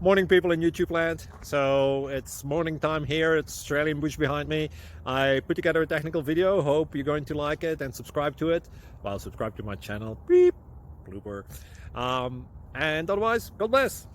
Morning, people in YouTube land. So it's morning time here. It's Australian bush behind me. I put together a technical video. Hope you're going to like it and subscribe to it. Well, subscribe to my channel. Beep, blooper. And otherwise, God bless.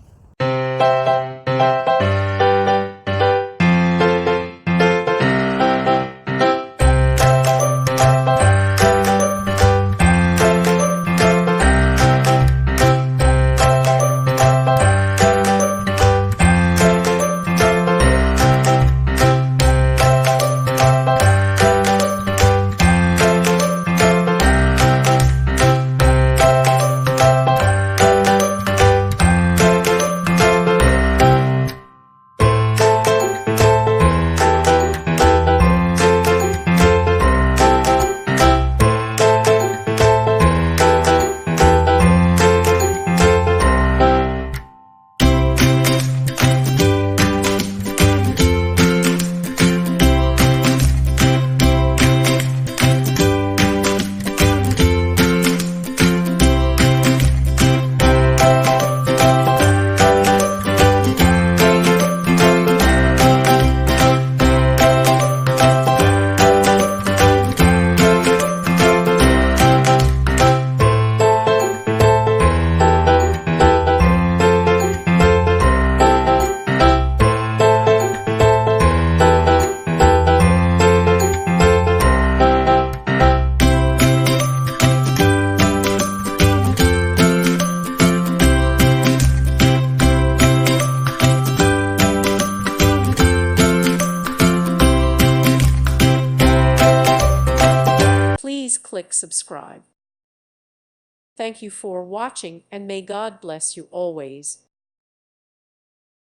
Please click subscribe. Thank you for watching, and may God bless you always.